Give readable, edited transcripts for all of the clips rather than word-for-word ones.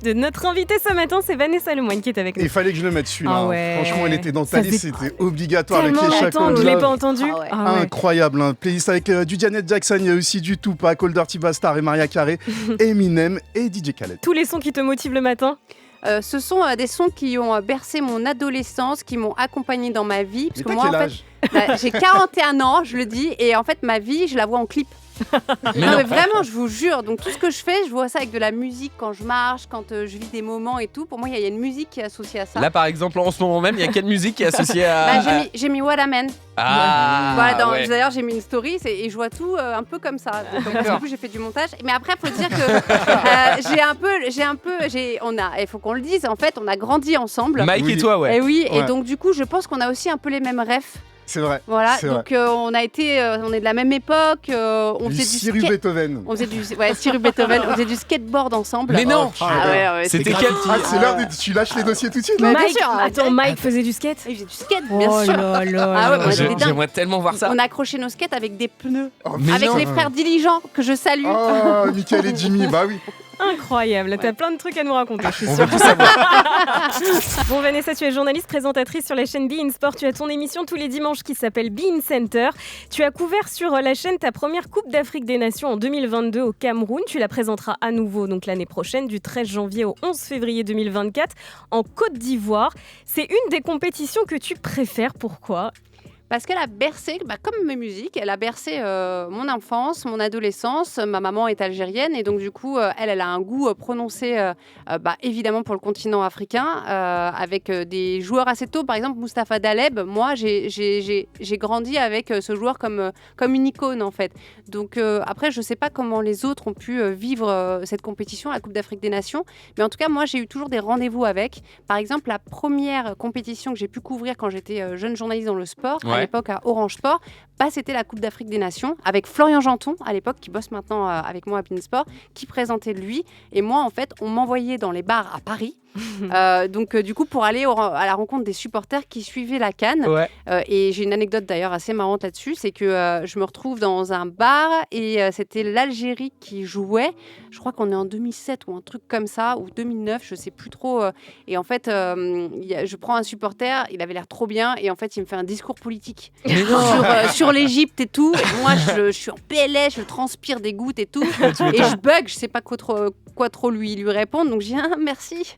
De notre invitée ce matin, c'est Vanessa Lemoine qui est avec nous. Il fallait que je le mette celui-là. Ah ouais. Franchement, il était dans ta liste, c'était obligatoire. Tellement le Kesha longtemps que je l'ai pas entendu. Ah ouais. Incroyable. Playlist avec du Janet Jackson, il y a aussi du Tupac, Old Dirty Bastard et Mariah Carey, Eminem et DJ Khaled. Tous les sons qui te motivent le matin? Ce sont des sons qui ont bercé mon adolescence, qui m'ont accompagnée dans ma vie. Parce Mais que t'as moi, quel en âge fait, j'ai 41 ans, je le dis, et en fait, ma vie, je la vois en clip. Non, mais vraiment, je vous jure. Donc tout ce que je fais, je vois ça avec de la musique quand je marche, quand je vis des moments et tout. Pour moi, il y a une musique qui est associée à ça. Là, par exemple, en ce moment même, il y a quelle musique qui est associée à... J'ai mis What I Man. Ah, ouais. D'ailleurs, j'ai mis une story et je vois tout un peu comme ça. Donc, du coup, j'ai fait du montage. Mais après, il faut dire que il faut qu'on le dise. En fait, on a grandi ensemble. Mike et toi, ouais. Et oui. Ouais. Et donc, du coup, je pense qu'on a aussi un peu les mêmes rêves. C'est vrai. Voilà. c'est Donc, on est de la même époque. On Du faisait Cyrus Beethoven. On faisait Cyrus Beethoven. On faisait du skateboard ensemble. Mais non. C'était C'était quel C'est l'heure de... Tu lâches les dossiers tout de suite là. Mais bien Mike, sûr. attends, Mike faisait du skate? Il faisait du skate, bien Oh sûr. là là Ah ouais, là. moi, j'étais dingue. J'aimerais tellement voir ça. On a accroché nos skates avec des pneus. Mais Avec non. les frères diligents que je salue. Oh, Mickaël et Jimmy, bah oui. Incroyable, t'as plein de trucs à nous raconter, je suis On sûre. veut tout savoir. Bon Vanessa, tu es journaliste présentatrice sur la chaîne Be In Sport. Tu as ton émission tous les dimanches qui s'appelle Be In Center. Tu as couvert sur la chaîne ta première Coupe d'Afrique des Nations en 2022 au Cameroun. Tu la présenteras à nouveau donc l'année prochaine du 13 janvier au 11 février 2024 en Côte d'Ivoire. C'est une des compétitions que tu préfères. Pourquoi ? Parce qu'elle a bercé, comme mes musiques, elle a bercé mon enfance, mon adolescence. Ma maman est algérienne et donc du coup, elle a un goût prononcé évidemment pour le continent africain avec des joueurs assez tôt. Par exemple, Mustapha Daleb, moi, j'ai grandi avec ce joueur comme une icône en fait. Donc après, je ne sais pas comment les autres ont pu vivre cette compétition, la Coupe d'Afrique des Nations. Mais en tout cas, moi, j'ai eu toujours des rendez-vous avec. Par exemple, la première compétition que j'ai pu couvrir quand j'étais jeune journaliste dans le sport, à l'époque à Orange Sport, c'était la Coupe d'Afrique des Nations avec Florian Janton à l'époque qui bosse maintenant avec moi à Be In Sport, qui présentait lui et moi en fait on m'envoyait dans les bars à Paris du coup pour aller à la rencontre des supporters qui suivaient la CAN. Et j'ai une anecdote d'ailleurs assez marrante là-dessus, c'est que je me retrouve dans un bar et c'était l'Algérie qui jouait, je crois qu'on est en 2007 ou un truc comme ça, ou 2009, je sais plus trop, et en fait je prends un supporter, il avait l'air trop bien et en fait il me fait un discours politique sur l'Égypte et tout, et moi je suis en PLS, je transpire des gouttes et tout et je bug, je sais pas quoi trop lui répondre, donc je dis merci.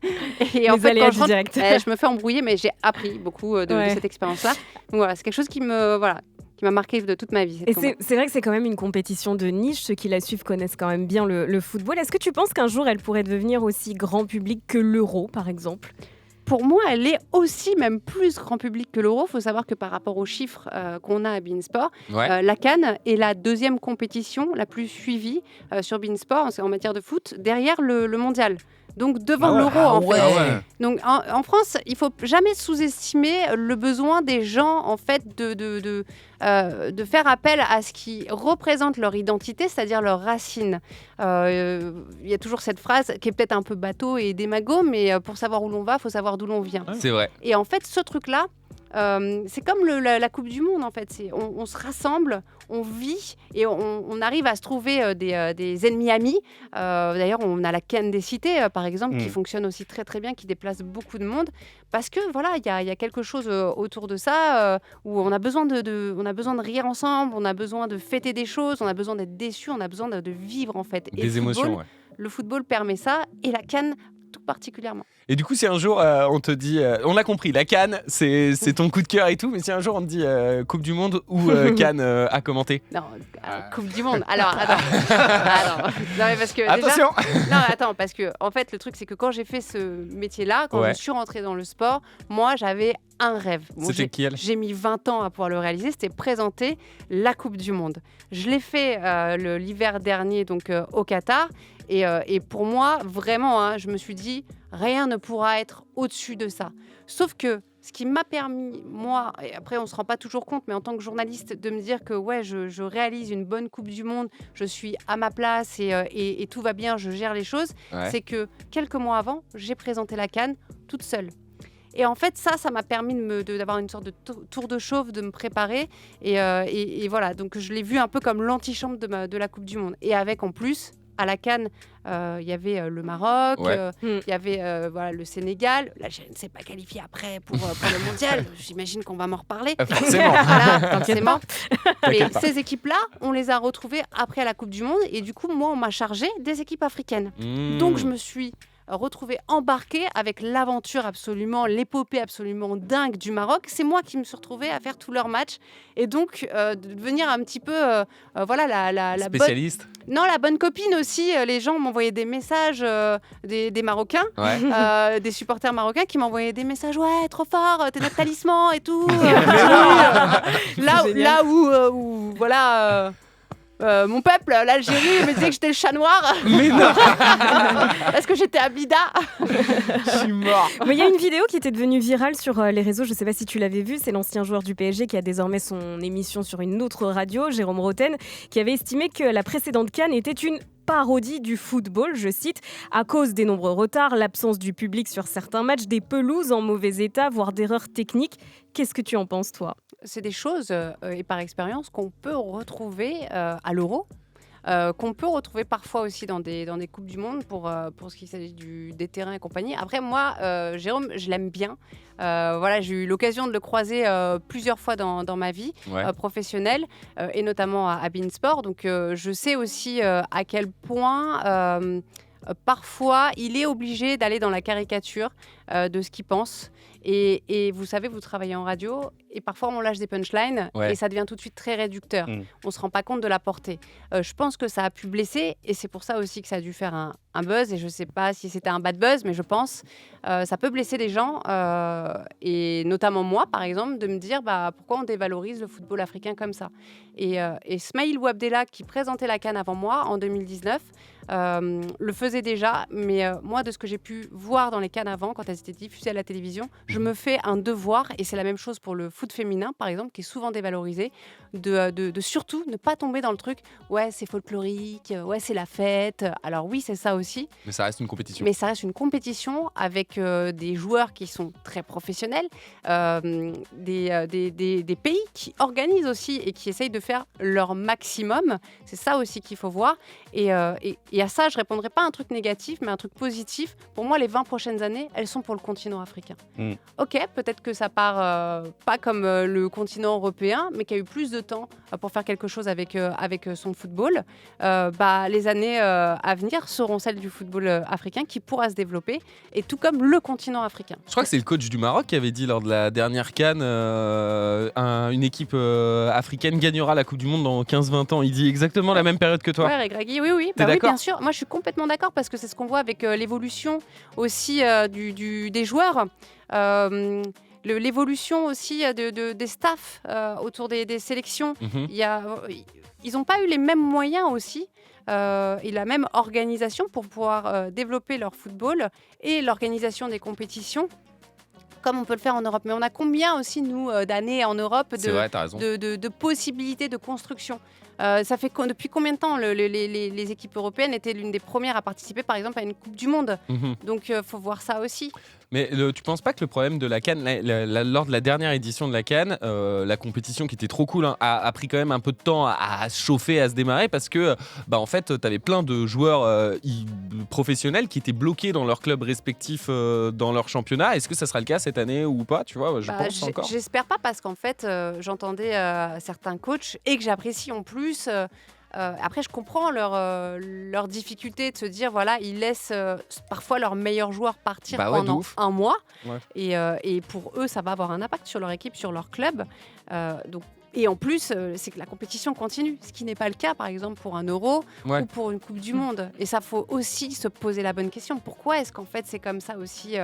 Et en fait, quand je me fais embrouiller, mais j'ai appris beaucoup de cette expérience-là. Donc voilà, c'est quelque chose qui m'a marqué de toute ma vie. Et c'est vrai que c'est quand même une compétition de niche. Ceux qui la suivent connaissent quand même bien le football. Est-ce que tu penses qu'un jour, elle pourrait devenir aussi grand public que l'Euro, par exemple ? Pour moi, elle est aussi même plus grand public que l'Euro. Il faut savoir que par rapport aux chiffres qu'on a à Be In Sport, la CAN est la deuxième compétition la plus suivie sur Be In Sport en matière de foot, derrière le mondial. Donc devant l'Euro en fait. Donc en France, il faut jamais sous-estimer le besoin des gens en fait de faire appel à ce qui représente leur identité, c'est-à-dire leurs racines. Il y a toujours cette phrase qui est peut-être un peu bateau et démago, mais pour savoir où l'on va, il faut savoir d'où l'on vient. C'est vrai. Et en fait, ce truc-là, c'est comme la Coupe du Monde en fait. On se rassemble, on vit et on arrive à se trouver des ennemis amis. D'ailleurs, on a la CAN des cités par exemple qui fonctionne aussi très très bien, qui déplace beaucoup de monde parce que voilà, il y a quelque chose autour de ça où on a besoin de rire ensemble, on a besoin de fêter des choses, on a besoin d'être déçus, on a besoin de vivre en fait. Et des émotions. Le football permet ça et la CAN tout particulièrement. Et du coup, si un jour on te dit, on l'a compris, la CAN, c'est ton coup de cœur et tout, mais si un jour on te dit Coupe du Monde ou CAN à commenter. Non, Coupe du Monde. Alors, attends. Non, mais parce que attention. Parce que en fait, le truc c'est que quand j'ai fait ce métier-là, quand je suis rentrée dans le sport, moi j'avais un rêve. C'était lequel ? J'ai mis 20 ans à pouvoir le réaliser, c'était présenter la Coupe du Monde. Je l'ai fait l'hiver dernier donc au Qatar. Et pour moi, vraiment, je me suis dit, rien ne pourra être au-dessus de ça. Sauf que ce qui m'a permis, moi, et après on ne se rend pas toujours compte, mais en tant que journaliste, de me dire que je réalise une bonne Coupe du Monde, je suis à ma place et tout va bien, je gère les choses, c'est que quelques mois avant, j'ai présenté la CAN toute seule. Et en fait, ça m'a permis d'avoir une sorte de tour de chauffe, de me préparer. Et voilà, donc je l'ai vu un peu comme l'antichambre de la Coupe du Monde. Et avec en plus à la CAN, il y avait le Maroc, Ouais. il y avait voilà, le Sénégal. L'Algérie ne s'est pas qualifiée après pour le mondial. J'imagine qu'on va m'en reparler. Forcément. Voilà, forcément. Mais T'inquiète pas. ces équipes-là, on les a retrouvées après la Coupe du Monde. Et du coup, moi, on m'a chargé des équipes africaines. Donc, je me suis retrouvée embarquée avec l'aventure absolument, l'épopée absolument dingue du Maroc. C'est moi qui me suis retrouvée à faire tous leurs matchs. Et donc, de devenir un petit peu voilà, la bonne... Spécialiste. Non, la bonne copine aussi. Les gens m'envoyaient des messages, des Marocains, Ouais. des supporters marocains qui m'envoyaient des messages. Ouais, trop fort, t'es notre talisman et tout. Là où voilà. Mon peuple, l'Algérie, me disait que j'étais le chat noir. Mais non. Parce que j'étais Abida. Je suis mort. Mais il y a une vidéo qui était devenue virale sur les réseaux, je ne sais pas si tu l'avais vue, c'est l'ancien joueur du PSG qui a désormais son émission sur une autre radio, Jérôme Roten, qui avait estimé que la précédente CAN était une parodie du football, je cite, à cause des nombreux retards, l'absence du public sur certains matchs, des pelouses en mauvais état, voire d'erreurs techniques. Qu'est-ce que tu en penses, toi ? C'est des choses, et par expérience, qu'on peut retrouver à l'Euro. Qu'on peut retrouver parfois aussi dans des Coupes du Monde pour ce qui s'agit des terrains et compagnie. Après, moi, Jérôme, je l'aime bien. Voilà, j'ai eu l'occasion de le croiser plusieurs fois dans ma vie professionnelle, et notamment à Beansport. Donc, je sais aussi à quel point... parfois, il est obligé d'aller dans la caricature de ce qu'il pense. Et vous savez, vous travaillez en radio et parfois on lâche des punchlines et ça devient tout de suite très réducteur. On ne se rend pas compte de la portée. Je pense que ça a pu blesser et c'est pour ça aussi que ça a dû faire un buzz. Et je ne sais pas si c'était un bad buzz, mais je pense ça peut blesser des gens et notamment moi, par exemple, de me dire pourquoi on dévalorise le football africain comme ça. Et Smaïl Ouabdella, qui présentait la CAN avant moi en 2019, le faisait déjà, mais moi, de ce que j'ai pu voir dans les CAN avant, quand elles étaient diffusées à la télévision, je me fais un devoir, et c'est la même chose pour le foot féminin, par exemple, qui est souvent dévalorisé, de surtout ne pas tomber dans le truc, ouais, c'est folklorique, ouais, c'est la fête. Alors oui, c'est ça aussi. Mais ça reste une compétition. Mais ça reste une compétition avec des joueurs qui sont très professionnels, des pays qui organisent aussi et qui essayent de faire leur maximum. C'est ça aussi qu'il faut voir. Et à ça, je ne répondrai pas un truc négatif, mais un truc positif. Pour moi, les 20 prochaines années, elles sont pour le continent africain. Ok, peut-être que ça part pas comme le continent européen, mais qu'il y a eu plus de temps pour faire quelque chose avec son football. Les années à venir seront celles du football africain qui pourra se développer, et tout comme le continent africain. Je crois que c'est le coach du Maroc qui avait dit lors de la dernière CAN, une équipe africaine gagnera la Coupe du Monde dans 15-20 ans. Il dit exactement la même période que toi. Ouais, Regragui, oui. T'es Oui, d'accord ? bien sûr. Moi, je suis complètement d'accord parce que c'est ce qu'on voit avec l'évolution aussi des joueurs. L'évolution aussi des staffs autour des sélections. Ils n'ont pas eu les mêmes moyens aussi et la même organisation pour pouvoir développer leur football et l'organisation des compétitions comme on peut le faire en Europe. Mais on a combien aussi, nous, d'années en Europe de possibilités de construction. Ça fait depuis combien de temps les équipes européennes étaient l'une des premières à participer, par exemple, à une Coupe du Monde. Donc, il faut voir ça aussi. Mais tu penses pas que le problème de la CAN, lors de la dernière édition de la CAN, la compétition qui était trop cool, a pris quand même un peu de temps à se chauffer, à se démarrer, parce que en fait, tu avais plein de joueurs professionnels qui étaient bloqués dans leur club respectif, dans leur championnat. Est-ce que ça sera le cas cette année ou pas ? Tu vois, je pense encore. J'espère pas, parce qu'en fait, j'entendais certains coachs et que j'apprécie en plus. Après, je comprends leur difficulté de se dire, voilà, ils laissent parfois leurs meilleurs joueurs partir pendant un mois. Ouais. Et pour eux, ça va avoir un impact sur leur équipe, sur leur club. Et en plus, c'est que la compétition continue, ce qui n'est pas le cas, par exemple, pour un Euro ou pour une Coupe du Monde. Et ça, faut aussi se poser la bonne question. Pourquoi est-ce qu'en fait, c'est comme ça aussi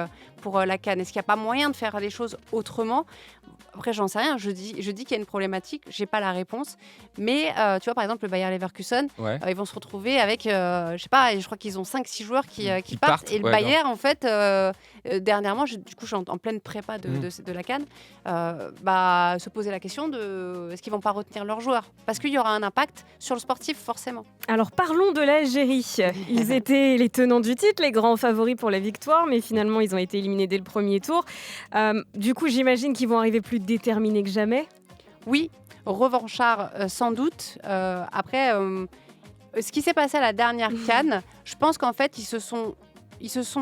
pour la CAN ? Est-ce qu'il n'y a pas moyen de faire les choses autrement ? Après, j'en sais rien. Je dis qu'il y a une problématique. Je n'ai pas la réponse. Mais tu vois, par exemple, le Bayer Leverkusen, ils vont se retrouver avec, je sais pas, je crois qu'ils ont 5-6 joueurs qui partent. Et le Bayer, en fait, dernièrement, du coup, je suis en pleine prépa de la CAN, se poser la question de est-ce qu'ils vont pas retenir leurs joueurs ? Parce qu'il y aura un impact sur le sportif, forcément. Alors, parlons de l'Algérie. Ils étaient les tenants du titre, les grands favoris pour la victoire, mais finalement, ils ont été éliminés dès le premier tour. Du coup, j'imagine qu'ils vont arriver plus déterminés que jamais. Oui, revanchards sans doute. Après, ce qui s'est passé à la dernière CAN, je pense qu'en fait, ils se sont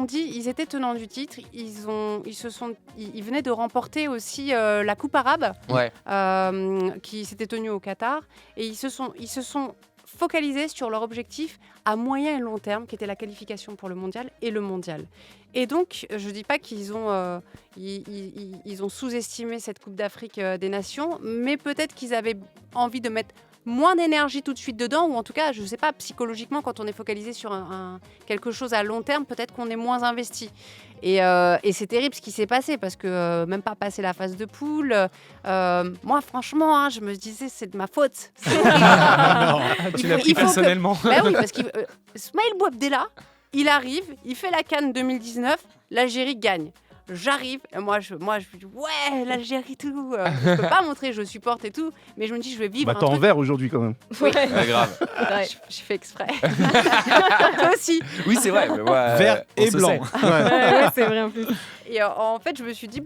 dit, ils étaient tenants du titre, ils venaient de remporter aussi la Coupe arabe, qui s'était tenue au Qatar, et ils se sont focalisés sur leur objectif à moyen et long terme, qui était la qualification pour le mondial et le mondial. Et donc, je ne dis pas qu'ils ont, ils ont sous-estimé cette Coupe d'Afrique des Nations, mais peut-être qu'ils avaient envie de mettre moins d'énergie tout de suite dedans, ou en tout cas, je ne sais pas, psychologiquement, quand on est focalisé sur quelque chose à long terme, peut-être qu'on est moins investi. Et c'est terrible ce qui s'est passé, parce que même pas passer la phase de poule, moi, franchement, je me disais, c'est de ma faute. Tu l'as pris personnellement. Bah oui, parce que Smaïl Bouabdella, il arrive, il fait la CAN 2019, l'Algérie gagne. J'arrive, et moi je me dis ouais, l'Algérie tout. Je peux pas montrer, je supporte et tout, mais je me dis je vais vivre. Bah t'es en vert aujourd'hui quand même. Oui, grave. Je fais exprès. Toi aussi. Oui, c'est vrai. Mais moi, vert et blanc. Ouais, c'est vrai en plus. Et en fait, je me suis dit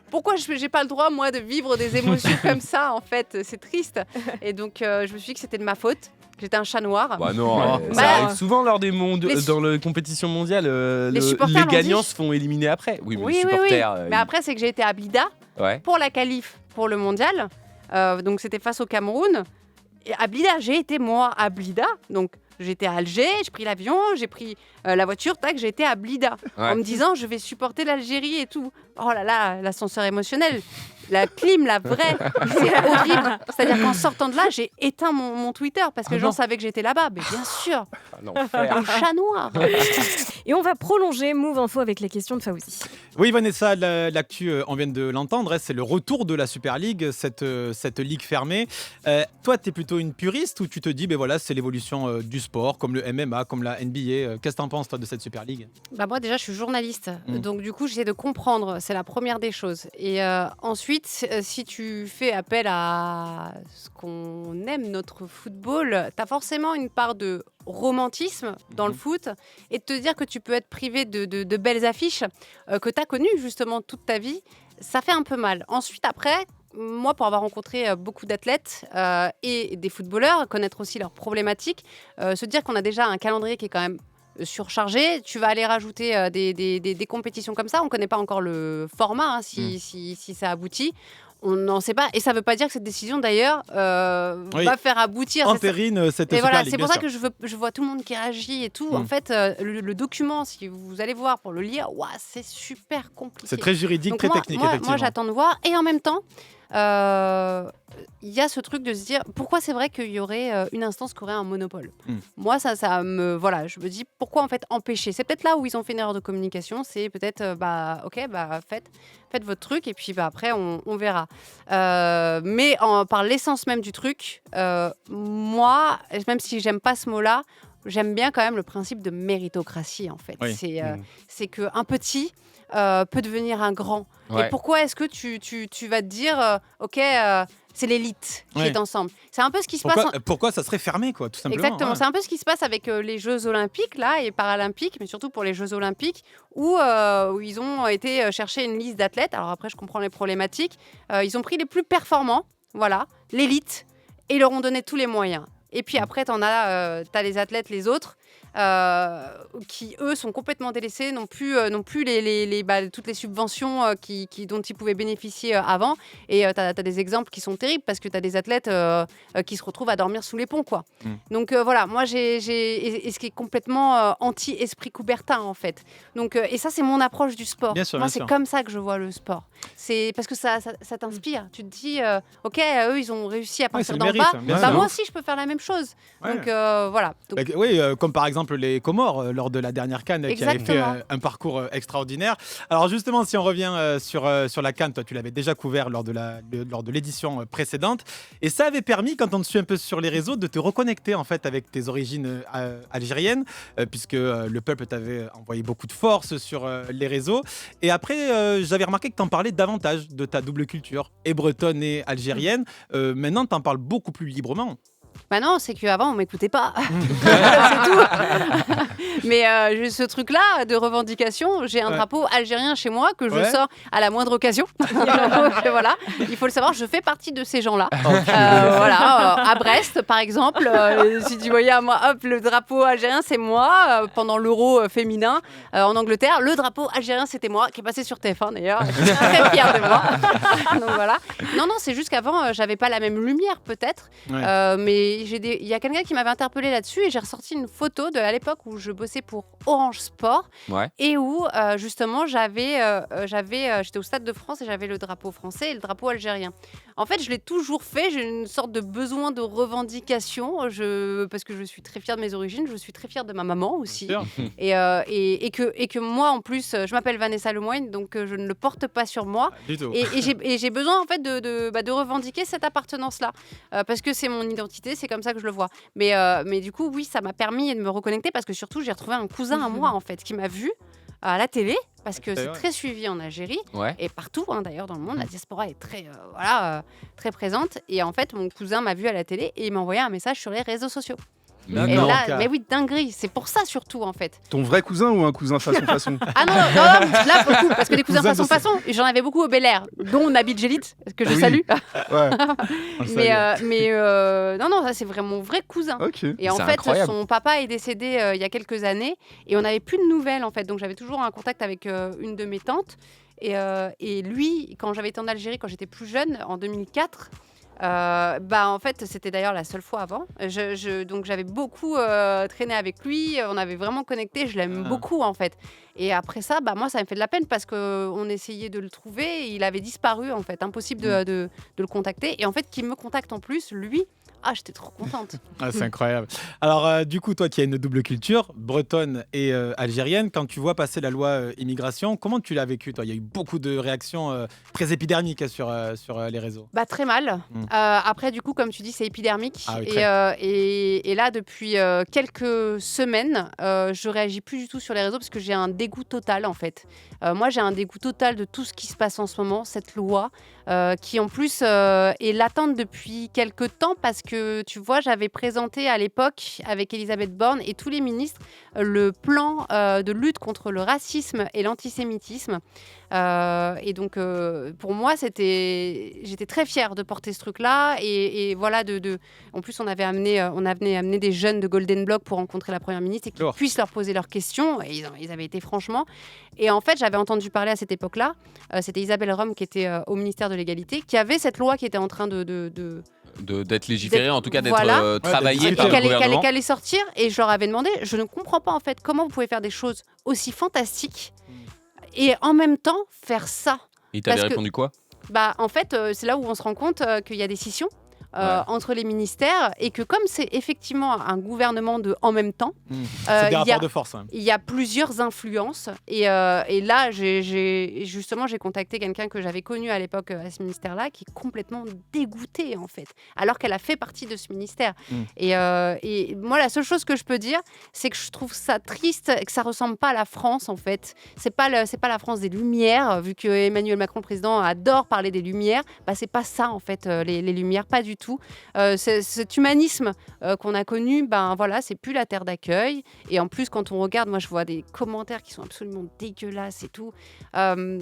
pourquoi j'ai pas le droit, moi, de vivre des émotions comme ça, en fait, c'est triste. Et donc, je me suis dit que c'était de ma faute. J'étais un chat noir. Bah non, ça arrive souvent lors des dans les compétitions mondiales. Les gagnants se font éliminer après. Oui, mais les supporters. Mais après, c'est que j'ai été à Blida pour la qualif pour le mondial. Donc, c'était face au Cameroun. Et à Blida, j'ai été moi à Blida. Donc, j'étais à Alger, j'ai pris l'avion, j'ai pris la voiture, j'ai été à Blida en me disant je vais supporter l'Algérie et tout. Oh là là, l'ascenseur émotionnel. La clim, la vraie, c'est horrible. C'est-à-dire qu'en sortant de là, j'ai éteint mon Twitter parce que les gens savaient que j'étais là-bas. Mais bien sûr, un chat noir. Et on va prolonger Move Info avec les questions de Fawzi. Oui, Vanessa, l'actu, on vient de l'entendre, c'est le retour de la Super League, cette ligue fermée. Toi, tu es plutôt une puriste ou tu te dis, voilà, c'est l'évolution du sport, comme le MMA, comme la NBA. Qu'est-ce que tu en penses, toi, de cette Super League ? Moi, déjà, je suis journaliste. Donc, du coup, j'essaie de comprendre. C'est la première des choses. Et ensuite, si tu fais appel à ce qu'on aime, notre football, tu as forcément une part de romantisme dans le foot et de te dire que tu peux être privé de belles affiches que tu as connues justement toute ta vie, ça fait un peu mal. Ensuite, après, moi, pour avoir rencontré beaucoup d'athlètes et des footballeurs, connaître aussi leurs problématiques, se dire qu'on a déjà un calendrier qui est quand même surchargé, tu vas aller rajouter des compétitions comme ça, on ne connaît pas encore le format, si ça aboutit. On n'en sait pas. Et ça ne veut pas dire que cette décision, d'ailleurs, va faire aboutir. Entérine cette Super League. C'est pour ça que je vois tout le monde qui réagit et tout. En fait, le document, si vous allez voir pour le lire, c'est super compliqué. C'est très juridique, donc très technique, effectivement. Moi, j'attends de voir. Et en même temps, il y a ce truc de se dire pourquoi c'est vrai qu'il y aurait une instance qui aurait un monopole. Moi, ça me... Voilà, je me dis pourquoi en fait empêcher. C'est peut-être là où ils ont fait une erreur de communication. C'est peut-être, faites votre truc et puis après, on verra. Mais par l'essence même du truc, moi, même si j'aime pas ce mot-là, j'aime bien quand même le principe de méritocratie, en fait. Oui. C'est qu'un petit peut devenir un grand. Et pourquoi est-ce que tu vas te dire, c'est l'élite qui est ensemble. C'est un peu ce qui se passe... Pourquoi ça serait fermé, quoi, tout simplement. Exactement. C'est un peu ce qui se passe avec les Jeux Olympiques là, et Paralympiques, mais surtout pour les Jeux Olympiques, où ils ont été chercher une liste d'athlètes. Alors après, je comprends les problématiques. Ils ont pris les plus performants, voilà, l'élite, et ils leur ont donné tous les moyens. Et puis après, t'as les athlètes, les autres, qui, eux, sont complètement délaissés, n'ont plus toutes les subventions dont ils pouvaient bénéficier avant. Et t'as des exemples qui sont terribles, parce que t'as des athlètes qui se retrouvent à dormir sous les ponts, quoi. Donc voilà, moi, et ce qui est complètement anti-esprit Coubertin, en fait. Donc, et ça, c'est mon approche du sport. Bien sûr, moi, bien c'est sûr. comme ça que je vois le sport. C'est parce que ça t'inspire. Tu te dis, OK, eux, ils ont réussi à partir c'est d'en le bas. mérite, bien sûr. Moi aussi, je peux faire la même chose. Ouais. Donc voilà. Donc, Oui, comme par exemple les Comores lors de la dernière CAN qui avaient fait un parcours extraordinaire. Alors justement, si on revient sur la CAN, toi tu l'avais déjà couvert lors de l'édition précédente, et ça avait permis, quand on te suit un peu sur les réseaux, de te reconnecter en fait avec tes origines algériennes, puisque le peuple t'avait envoyé beaucoup de force sur les réseaux. Et après, j'avais remarqué que tu en parlais davantage de ta double culture, et bretonne et algérienne. Maintenant, tu en parles beaucoup plus librement. Bah non, c'est qu'avant, on m'écoutait pas. C'est tout. Mais j'ai ce truc-là de revendication. J'ai un drapeau algérien chez moi que je sors à la moindre occasion. Donc, voilà, il faut le savoir, je fais partie de ces gens-là. À Brest, par exemple, si tu voyais à moi, hop, le drapeau algérien, c'est moi. Pendant l'Euro féminin en Angleterre, le drapeau algérien, c'était moi, qui est passé sur TF1 d'ailleurs. Je suis très fière de moi. Donc voilà. Non, c'est juste qu'avant, j'avais pas la même lumière peut-être. Mais il y a quelqu'un qui m'avait interpellée là-dessus et j'ai ressorti une photo de à l'époque où je bossais pour Orange Sport et où justement j'étais au Stade de France et j'avais le drapeau français et le drapeau algérien. En fait, je l'ai toujours fait, j'ai une sorte de besoin de revendication parce que je suis très fière de mes origines, je suis très fière de ma maman aussi et que moi en plus, je m'appelle Vanessa Lemoine, donc je ne le porte pas sur moi et j'ai besoin en fait de revendiquer cette appartenance-là parce que c'est mon identité, c'est comme ça que je le vois. Mais du coup, oui, ça m'a permis de me reconnecter parce que surtout, j'ai retrouvé un cousin à moi, en fait, qui m'a vu à la télé, parce que c'est très suivi en Algérie et partout, d'ailleurs, dans le monde. La diaspora est très présente. Et en fait, mon cousin m'a vu à la télé et il m'a envoyé un message sur les réseaux sociaux. Et là, mais oui, dinguerie, c'est pour ça surtout en fait. Ton vrai cousin ou un cousin façon Ah non, là beaucoup, parce que des cousins façon, j'en avais beaucoup au Bel Air, dont Nabil Djelit, que je salue. Mais ça c'est vraiment mon vrai cousin. Et en fait, son papa est décédé il y a quelques années et on n'avait plus de nouvelles en fait, donc j'avais toujours un contact avec une de mes tantes. Et lui, quand j'avais été en Algérie, quand j'étais plus jeune, en 2004. En fait, c'était d'ailleurs la seule fois avant. Donc j'avais beaucoup traîné avec lui. On avait vraiment connecté. Je l'aime beaucoup en fait. Et après ça, moi, ça me fait de la peine parce qu'on essayait de le trouver. Et il avait disparu en fait. Impossible de le contacter. Et en fait, qu'il me contacte en plus, lui. Ah, j'étais trop contente. C'est incroyable. Alors, du coup, toi qui as une double culture, bretonne et algérienne, quand tu vois passer la loi immigration, comment tu l'as vécu, toi ? Il y a eu beaucoup de réactions très épidermiques sur les réseaux. Très mal. Après, du coup, comme tu dis, c'est épidermique. Et là, depuis quelques semaines, je réagis plus du tout sur les réseaux parce que j'ai un dégoût total, en fait. Moi, j'ai un dégoût total de tout ce qui se passe en ce moment, cette loi, qui en plus est latente depuis quelques temps parce que tu vois, j'avais présenté à l'époque avec Elisabeth Borne et tous les ministres le plan de lutte contre le racisme et l'antisémitisme. Et donc, pour moi, j'étais très fière de porter ce truc-là. Et voilà, en plus, on avait amené des jeunes de Golden Block pour rencontrer la Première ministre et qu'ils puissent leur poser leurs questions. Et ils avaient été franchement. Et en fait, j'avais entendu parler à cette époque-là. C'était Isabelle Rome qui était au ministère de l'Égalité, qui avait cette loi qui était en train d'être légiférée, en tout cas d'être travaillée par le gouvernement. Qu'elle allait sortir. Et je leur avais demandé, je ne comprends pas en fait comment vous pouvez faire des choses aussi fantastiques et en même temps faire ça. Et t'avais répondu quoi ? En fait, c'est là où on se rend compte qu'il y a des scissions entre les ministères et que comme c'est effectivement un gouvernement de en même temps, c'est des rapports de force. Il y a plusieurs influences et là, j'ai contacté quelqu'un que j'avais connu à l'époque à ce ministère-là qui est complètement dégoûté en fait, alors qu'elle a fait partie de ce ministère. Et moi, la seule chose que je peux dire, c'est que je trouve ça triste et que ça ressemble pas à la France en fait. C'est pas la France des Lumières, vu que Emmanuel Macron, le président, adore parler des Lumières. C'est pas ça en fait, les Lumières, pas du tout. Cet humanisme qu'on a connu, c'est plus la terre d'accueil. Et en plus, quand on regarde, moi je vois des commentaires qui sont absolument dégueulasses et tout. Il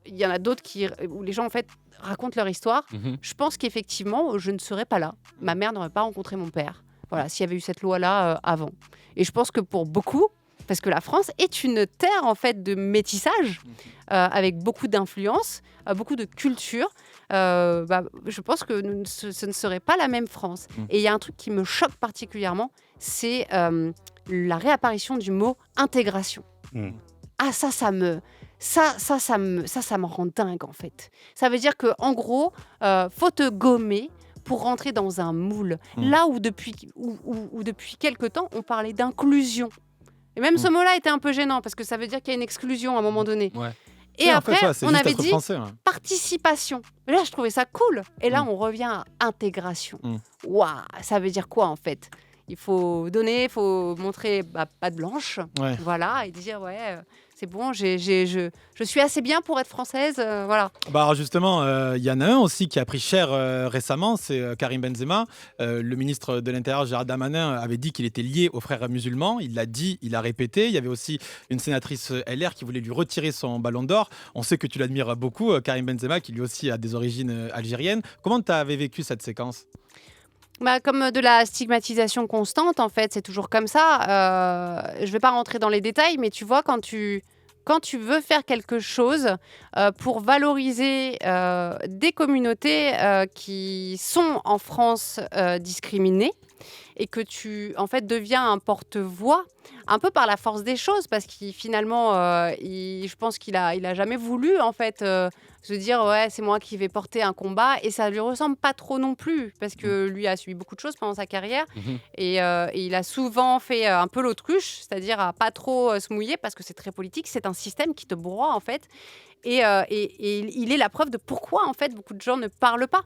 y en a d'autres où les gens en fait racontent leur histoire. Je pense qu'effectivement, je ne serais pas là. Ma mère n'aurait pas rencontré mon père. Voilà, s'il y avait eu cette loi-là avant. Et je pense que pour beaucoup, parce que la France est une terre en fait de métissage, avec beaucoup d'influence, beaucoup de culture. Je pense que ce ne serait pas la même France. Et il y a un truc qui me choque particulièrement, c'est la réapparition du mot intégration. Ah, ça me rend dingue en fait. Ça veut dire que en gros, faut te gommer pour rentrer dans un moule. Là où depuis quelque temps, on parlait d'inclusion. Et même ce mot-là était un peu gênant parce que ça veut dire qu'il y a une exclusion à un moment donné. Et après, on avait dit participation. Mais là, je trouvais ça cool. Et là, on revient à intégration. Waouh, ça veut dire quoi en fait ? il faut donner, il faut montrer patte blanche, Ouais. voilà, et dire c'est bon, je suis assez bien pour être française, voilà. Bah alors justement, il y en a un aussi qui a pris cher récemment, c'est Karim Benzema. Le ministre de l'Intérieur, Gérald Darmanin, avait dit qu'il était lié aux frères musulmans. Il l'a dit, il a répété. Il y avait aussi une sénatrice LR qui voulait lui retirer son ballon d'or. On sait que tu l'admires beaucoup, Karim Benzema, qui lui aussi a des origines algériennes. Comment tu avais vécu cette séquence ? Comme de la stigmatisation constante, en fait, c'est toujours comme ça. Je ne vais pas rentrer dans les détails, mais tu vois, quand tu veux faire quelque chose pour valoriser des communautés qui sont en France discriminées, et que tu en fait deviens un porte-voix un peu par la force des choses, parce qu'il finalement je pense qu'il a jamais voulu en fait se dire c'est moi qui vais porter un combat, et ça lui ressemble pas trop non plus, parce que lui a subi beaucoup de choses pendant sa carrière et il a souvent fait un peu l'autruche, c'est-à-dire à pas trop se mouiller, parce que c'est très politique, c'est un système qui te broie en fait, et il est la preuve de pourquoi en fait beaucoup de gens ne parlent pas.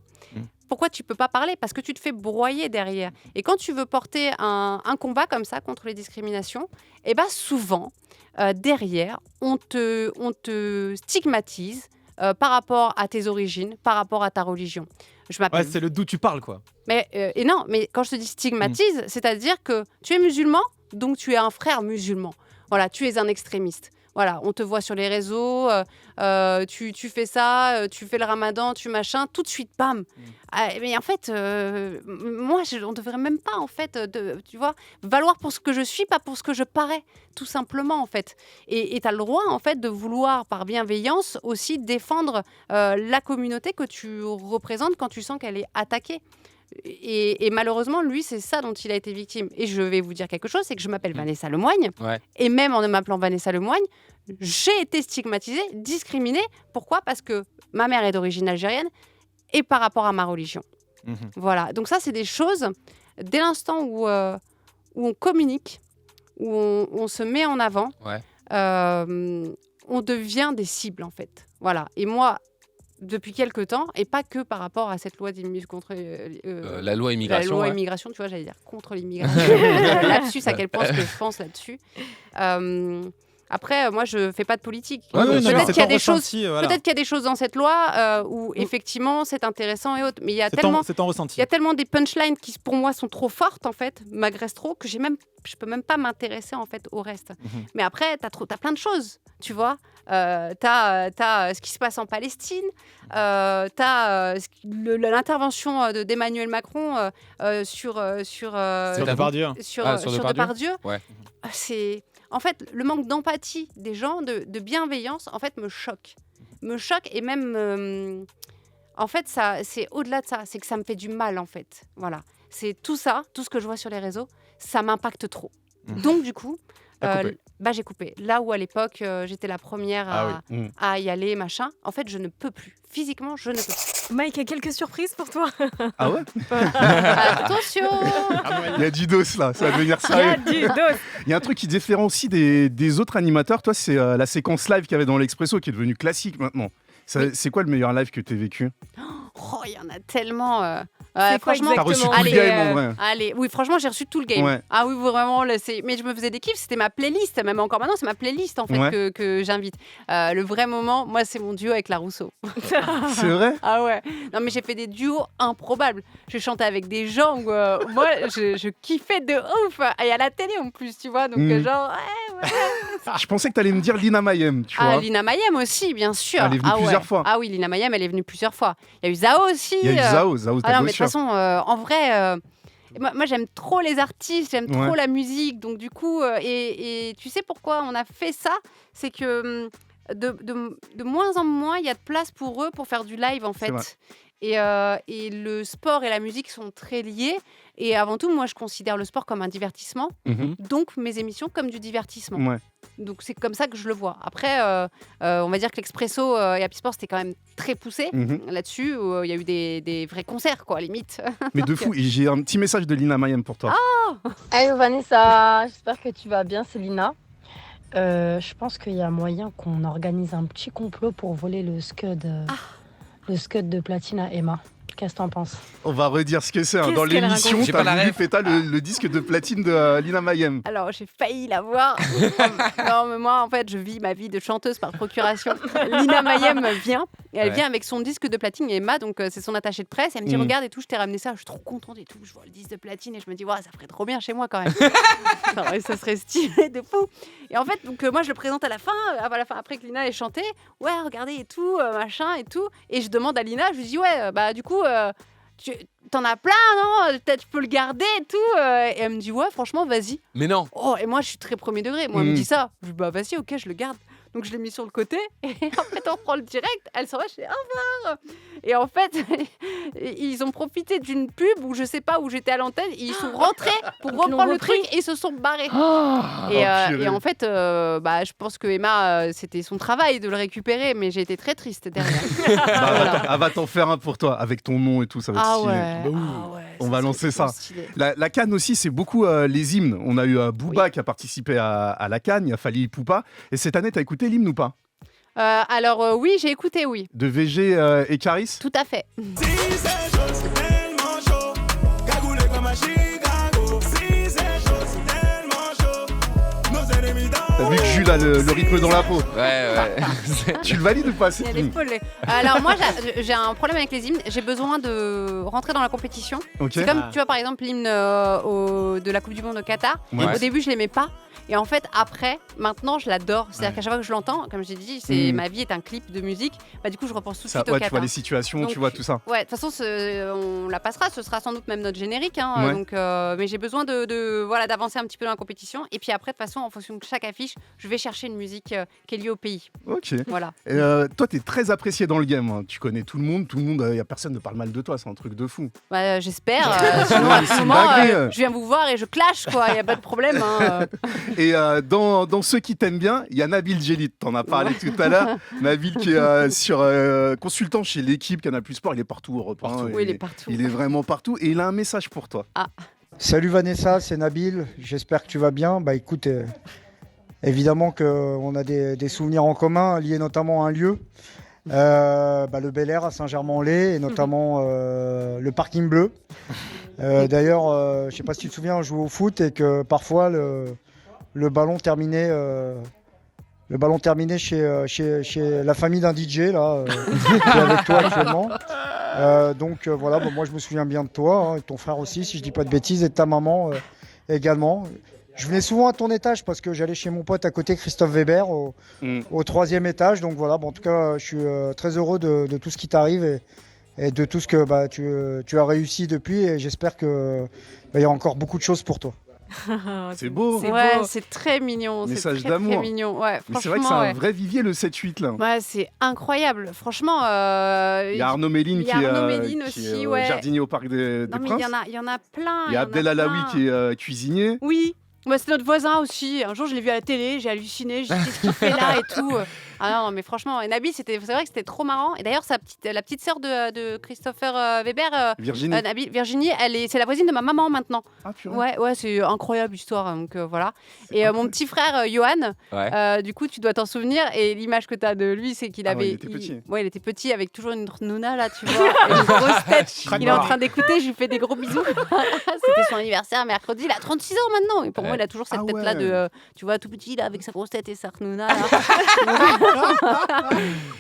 Pourquoi tu peux pas parler ? Parce que tu te fais broyer derrière. Et quand tu veux porter un combat comme ça contre les discriminations, souvent, derrière, on te stigmatise par rapport à tes origines, par rapport à ta religion. Je m'appelle... Ouais, c'est le d'où tu parles, quoi. Mais quand je te dis stigmatise, c'est-à-dire que tu es musulman, donc tu es un frère musulman. Voilà, tu es un extrémiste. Voilà, on te voit sur les réseaux, tu fais ça, tu fais le ramadan, tu machin, tout de suite, bam. Mais en fait, moi, on ne devrait même pas, en fait, tu vois, valoir pour ce que je suis, pas pour ce que je parais, tout simplement, en fait. Et tu as le droit, en fait, de vouloir, par bienveillance, aussi défendre la communauté que tu représentes quand tu sens qu'elle est attaquée. Et malheureusement, lui, c'est ça dont il a été victime. Et je vais vous dire quelque chose, c'est que je m'appelle Vanessa Lemoigne. Ouais. Et même en m'appelant Vanessa Lemoigne, j'ai été stigmatisée, discriminée. Pourquoi ? Parce que ma mère est d'origine algérienne et par rapport à ma religion. Voilà. Donc ça, c'est des choses, dès l'instant où on communique, où on se met en avant, on devient des cibles, en fait. Voilà. Et moi... depuis quelques temps, et pas que par rapport à cette loi contre la loi immigration. La loi immigration, tu vois, j'allais dire contre l'immigration. Lapsus, à quel point ce que je pense là-dessus. Après, moi, je fais pas de politique. Peut-être qu'il y a des choses. Peut-être qu'il y a des choses dans cette loi où effectivement c'est intéressant et autres. Mais il y a tellement. C'est ton ressenti. Il y a tellement des punchlines qui, pour moi, sont trop fortes en fait, m'agressent trop, que je peux même pas m'intéresser en fait au reste. Mais après, t'as plein de choses, tu vois. T'as ce qui se passe en Palestine, t'as l'intervention d'Emmanuel Macron sur Depardieu. Sur Depardieu. Ouais. C'est en fait le manque d'empathie des gens, de bienveillance, en fait me choque et même en fait ça, c'est au-delà de ça, c'est que ça me fait du mal en fait. Voilà, c'est tout ça, tout ce que je vois sur les réseaux, ça m'impacte trop. Donc du coup. J'ai coupé. Là où à l'époque, j'étais la première à y aller, machin. En fait, je ne peux plus. Physiquement, je ne peux plus. Mike a quelques surprises pour toi. Ah ouais? Attention! Il y a du dos là, ça va devenir sérieux. Il y a du dos. Il y a un truc qui différencie des autres animateurs. Toi, c'est la séquence live qu'il y avait dans l'Expresso qui est devenue classique maintenant. C'est quoi le meilleur live que tu as vécu? Oh, il y en a tellement. Franchement, t'as reçu tout le game en vrai. Allez, oui, franchement, j'ai reçu tout le game. Ouais. Ah oui, vraiment. Mais je me faisais des kiffs. C'était ma playlist. Même encore maintenant, c'est ma playlist en fait que j'invite. Le vrai moment, moi, c'est mon duo avec La Rousseau. C'est vrai? Ah ouais. Non, mais j'ai fait des duos improbables. Je chantais avec des gens où moi, je kiffais de ouf. Et à la télé en plus, tu vois. Donc, genre, ouais. Je pensais que tu allais me dire Lina Mayem, tu vois. Lina Mayem aussi, bien sûr. Elle est venue plusieurs fois. Ah oui, Lina Mayem, elle est venue plusieurs fois. Il y a eu Zao aussi. Il y a eu Zao, non, mais de toute façon, en vrai, moi j'aime trop les artistes, j'aime trop la musique. Donc du coup, et tu sais pourquoi on a fait ça? C'est que de moins en moins, il y a de place pour eux pour faire du live en fait. Et le sport et la musique sont très liés. Et avant tout, moi, je considère le sport comme un divertissement. Donc, mes émissions comme du divertissement. Ouais. Donc, c'est comme ça que je le vois. Après, on va dire que l'Expresso et Happy Sport, c'était quand même très poussé là-dessus. Où il y a eu des vrais concerts, quoi, limite. Mais de fou. J'ai un petit message de Lina Mayem pour toi. Hello Vanessa, j'espère que tu vas bien, c'est Lina. Je pense qu'il y a moyen qu'on organise un petit complot pour voler le scud de Platine à Emma. Qu'est-ce que t'en penses? On va redire ce que c'est. Dans Qu'est-ce qu'elle l'émission, raconte J'ai pas la t'as voulu ref. péter le disque de platine de Lina Mayem. Alors, j'ai failli l'avoir. Non, mais moi, en fait, je vis ma vie de chanteuse par procuration. Lina Mayem vient, et elle Ouais. vient avec son disque de platine, et Emma, donc c'est son attachée de presse, elle me dit, regarde et tout, je t'ai ramené ça, je suis trop contente et tout, je vois le disque de platine, et je me dis, ouais, ça ferait trop bien chez moi quand même. Enfin, ouais, ça serait stylé de fou. Et en fait, donc, moi, je le présente à la fin, après que Lina ait chanté, ouais, regardez et tout, machin et tout, et je demande à Lina, je lui dis, ouais, bah du coup... T'en as plein, non? Peut-être tu peux le garder et tout. Et elle me dit, ouais, franchement, vas-y. Mais non. Oh, et moi, je suis très premier degré. Moi, elle me dit ça. Je dis, bah, vas-y, ok, je le garde. Donc, je l'ai mis sur le côté. Et en fait, on reprend le direct. Elle s'en va, je fais au revoir. Et en fait, ils ont profité d'une pub où je sais pas où j'étais à l'antenne. Ils sont rentrés pour reprendre le truc et ils se sont barrés. purée. Et en fait, je pense que Emma, c'était son travail de le récupérer. Mais j'ai été très triste derrière. Voilà. Elle va t'en faire un pour toi, avec ton nom et tout, ça va être Ah stylé. ouais. On va lancer serait ça. trop stylé. La Cannes aussi, c'est beaucoup les hymnes. On a eu Booba qui a participé à la Cannes, il y a Fally Ipupa. Et cette année, t'as écouté l'hymne ou pas? Alors, oui, j'ai écouté, oui. De VG et Caris? Tout à fait. T'as vu que Jules a le rythme dans la peau. Ouais. Tu le valides ou pas Il y a des follets. Alors moi j'ai un problème avec les hymnes, j'ai besoin de rentrer dans la compétition. Ok. C'est comme tu vois par exemple l'hymne de la Coupe du Monde au Qatar. Ouais. Au début je l'aimais pas et en fait après maintenant je l'adore. C'est-à-dire qu'à chaque fois que je l'entends, comme j'ai dit, ma vie est un clip de musique. Bah, du coup je repense tout de Ça, suite au ouais, tu Qatar. vois les situations, Donc, tu vois tout ça. Ouais, de toute façon on la passera, ce sera sans doute même notre générique. Hein, Ouais. donc, mais j'ai besoin d'avancer un petit peu dans la compétition et puis après de toute façon en fonction de chaque affiche, je vais chercher une musique qui est liée au pays. Ok. Voilà. Toi, t'es très apprécié dans le game. Hein. Tu connais tout le monde, y a personne ne parle mal de toi, c'est un truc de fou. Bah, j'espère. Sinon, à C'est ce une moment, dinguerie. je viens vous voir et je clash, quoi. Il n'y a pas de problème. Hein. Et dans ceux qui t'aiment bien, il y a Nabil Djellit. T'en as parlé tout à l'heure. Nabil qui est consultant chez l'équipe Canal+ Sport. Il est partout, Europe 1. Oui, il est partout. Il est vraiment partout. Et il a un message pour toi. Salut Vanessa, c'est Nabil. J'espère que tu vas bien. Bah écoute, évidemment qu'on a des souvenirs en commun liés notamment à un lieu. Le Bel Air à Saint-Germain-en-Laye et notamment le parking bleu. D'ailleurs, je ne sais pas si tu te souviens, on jouait au foot et que parfois le ballon terminait chez la famille d'un DJ là, qui est avec toi actuellement. Voilà, moi je me souviens bien de toi, hein, et de ton frère aussi, si je dis pas de bêtises, et de ta maman également. Je venais souvent à ton étage parce que j'allais chez mon pote à côté, Christophe Weber, au 3e étage. Donc voilà, en tout cas, je suis très heureux de tout ce qui t'arrive et de tout ce que tu as réussi depuis. Et j'espère qu'il y a encore beaucoup de choses pour toi. C'est beau. Ouais, c'est très mignon. Message c'est très, d'amour. très mignon. Ouais, Mais c'est vrai que c'est un vrai vivier le 7-8 là. Ouais, c'est incroyable. Franchement. Il y a Arnaud Méline qui aussi, est jardinier au Parc des Non, mais Princes. il y en a plein. Il y a Abdel Alaoui qui est cuisinier. Oui. Ouais, c'est notre voisin aussi. Un jour, je l'ai vu à la télé, j'ai halluciné, j'ai dit qu'est-ce qu'il fait là et tout. Ah non, mais franchement, et Nabil, c'est vrai que c'était trop marrant. Et d'ailleurs, la petite sœur de Christopher Weber, Virginie, c'est la voisine de ma maman maintenant. Ah, purée. Ouais, c'est incroyable histoire. Donc voilà. Et mon petit frère Johan, du coup, tu dois t'en souvenir. Et l'image que tu as de lui, c'est qu'il avait. il était petit. Ouais, il était petit avec toujours une nouna là, tu vois, et une grosse tête. Il est en train d'écouter, je lui fais des gros bisous. C'était son anniversaire mercredi. Il a 36 ans maintenant. Et pour moi, il a toujours cette tête-là de, tu vois, tout petit là, avec sa grosse tête et sa nouna.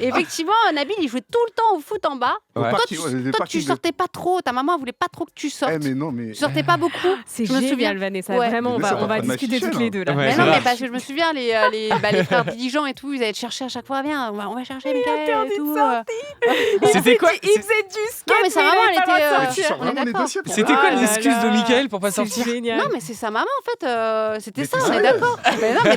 Et effectivement, Nabil, il jouait tout le temps au foot en bas. Ouais. Toi, tu sortais pas trop. Ta maman voulait pas trop que tu sortes. Mais non, mais... Tu sortais pas beaucoup. C'est je me souviens. génial, Vanessa. Ouais. Vraiment, on va discuter toutes les deux là. Mais non, mais parce que je me souviens, les frères diligents et tout, ils allaient te chercher à chaque fois. Viens, on va chercher Mickaël et tout. C'était quoi? Il faisait du skate. Non, mais sa maman, elle était. On est d'accord. C'était quoi l'excuse de Mickaël pour pas C'est sortir? génial. Non, mais c'est sa maman en fait. C'était ça, on est sérieux? d'accord. Mais non, mais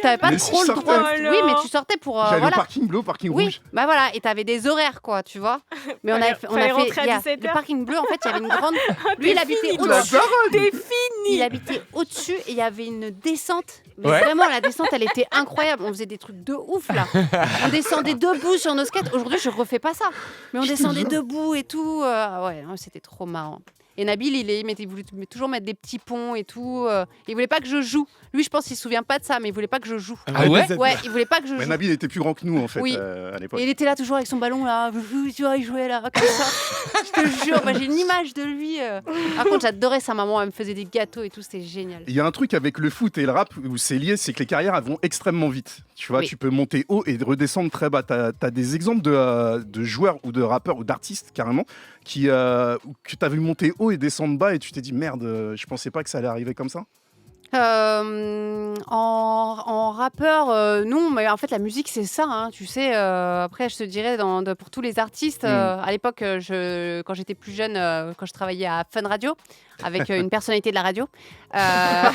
t'avais pas Mais si trop je le droit. sortais. Oui, mais tu sortais pour. J'allais au Voilà. parking bleu, au parking Oui, rouge. bah voilà, et t'avais des horaires quoi, tu vois. Mais on a fait rentrer à 17 le heures. parking bleu en fait, il y avait une grande. Lui, il habitait fini, au-dessus. T'es fini. Il habitait au-dessus et il y avait une descente. Mais Ouais. vraiment, la descente, elle était incroyable. On faisait des trucs de ouf là. On descendait debout sur nos skates. Aujourd'hui, je refais pas ça. Mais on descendait debout et tout. Ouais, non, c'était trop marrant. Et Nabil, il voulait toujours mettre des petits ponts et tout. Il voulait pas que je joue. Lui, je pense qu'il se souvient pas de ça, mais il voulait pas que je joue. Ah ouais? Ouais, il voulait pas que je Mais joue. Nabil était plus grand que nous en fait Oui. à l'époque. Et il était là toujours avec son ballon là, tu vois, il jouait là comme ça. Je te jure, j'ai une image de lui. Par contre, j'adorais sa maman, elle me faisait des gâteaux et tout, c'était génial. Il y a un truc avec le foot et le rap où c'est lié, c'est que les carrières elles vont extrêmement vite. Tu vois, Oui. tu peux monter haut et redescendre très bas. T'as des exemples de joueurs ou de rappeurs ou d'artistes carrément que t'as vu monter haut et descendre bas et tu t'es dit merde, je pensais pas que ça allait arriver comme ça. En rappeur, non, mais en fait la musique c'est ça, hein, tu sais. Après, je te dirais pour tous les artistes, à l'époque, quand j'étais plus jeune, quand je travaillais à Fun Radio avec une personnalité de la radio, un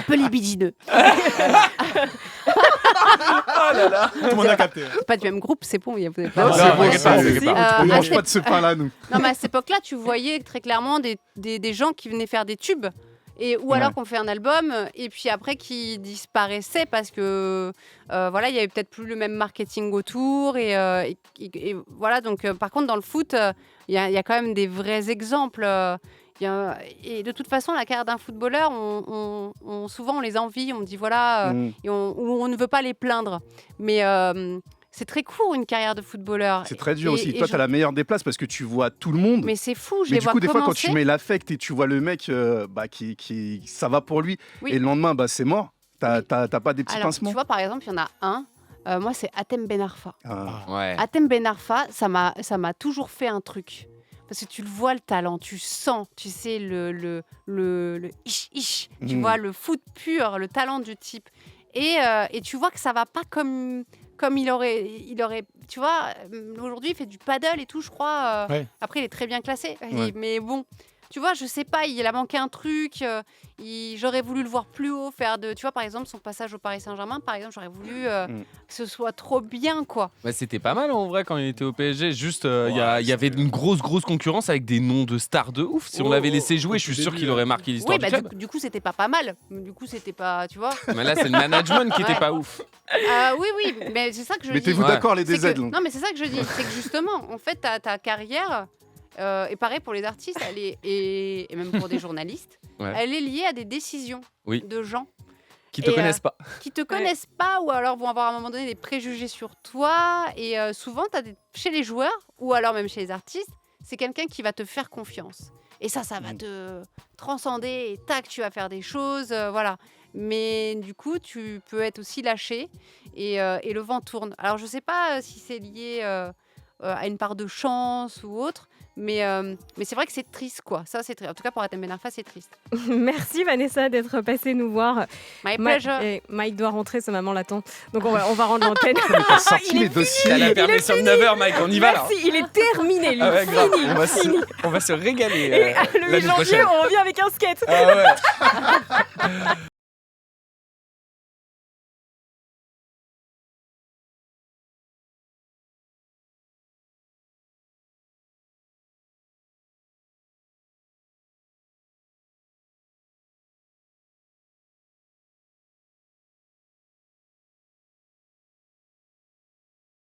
peu libidineux. Tout le monde a capté. Pas du même groupe, c'est bon. Vous avez Non, pas. c'est bon, t'inquiète pas, c'est- t'inquiète pas. on à mange cette- pas de ce pain-là, nous. Non, mais à cette époque-là, tu voyais très clairement des gens qui venaient faire des tubes. Ou alors Ouais. qu'on fait un album et puis après qui disparaissaient parce que voilà, il y avait peut-être plus le même marketing autour et voilà. Donc par contre dans le foot, il y a quand même des vrais exemples. Et de toute façon, la carrière d'un footballeur, souvent on les envie, on dit voilà, et on ne veut pas les plaindre. Mais c'est très court une carrière de footballeur. C'est très dur Et- aussi. et Toi, je- tu as la meilleure des places parce que tu vois tout le monde. Mais c'est fou, je Mais les du vois coup, des fois, quand commencer. tu mets l'affect et tu vois le mec qui ça va pour lui, Oui. et le lendemain, c'est mort. T'as pas des petits Alors, pincements tu vois, par exemple, il y en a un. Moi, c'est Hatem Ben Arfa. Ah. Ouais. Hatem Ben Arfa, ça m'a toujours fait un truc. Parce que tu le vois, le talent, tu sens, tu sais, le ish, tu Mm. vois, le foot pur, le talent du type. Et tu vois que ça va pas comme il aurait, tu vois, aujourd'hui, il fait du paddle et tout, je crois. Ouais. Après, il est très bien classé. Ouais. Mais bon, tu vois, je sais pas, il a manqué un truc. J'aurais voulu le voir plus haut, tu vois, par exemple, son passage au Paris Saint-Germain, par exemple, j'aurais voulu que ce soit trop bien, quoi. Bah, c'était pas mal en vrai quand il était au PSG. Juste, il y avait une grosse concurrence avec des noms de stars de ouf. Si on l'avait laissé jouer, je suis sûr qu'il aurait marqué l'histoire Oui, du club. du coup, c'était pas mal. Du coup, c'était pas, tu vois. Mais là, c'est le management qui était Ouais. pas ouf. Oui, mais c'est ça que je dis. Mettez-vous Ouais. d'accord, les C'est DZ. que- là. non, mais c'est ça que je dis. C'est que justement, en fait, ta carrière, et pareil pour les artistes, et même pour des journalistes, Ouais. elle est liée à des décisions Oui. de gens Qui te Et, connaissent pas. qui te connaissent pas ou alors vont avoir à un moment donné des préjugés sur toi. Et souvent, chez les joueurs ou alors même chez les artistes, c'est quelqu'un qui va te faire confiance. Et ça va te transcender et tac, tu vas faire des choses, voilà. Mais du coup, tu peux être aussi lâché et le vent tourne. Alors, je sais pas si c'est lié à une part de chance ou autre, mais c'est vrai que c'est triste, quoi. Ça, c'est triste. En tout cas, pour Hatem Ben Arfa, c'est triste. Merci Vanessa d'être passée nous voir. My pleasure. Mike doit rentrer, sa maman l'attend. Donc on va rendre l'antenne. T'as sorti Il les est dossiers. Elle a permission de 9h, Mike, on y va là. Merci, il est terminé lui. Ah ouais, grave. Fini. On va se régaler. Et le 8 l'année janvier, prochaine. on revient avec un skate. Ah ouais.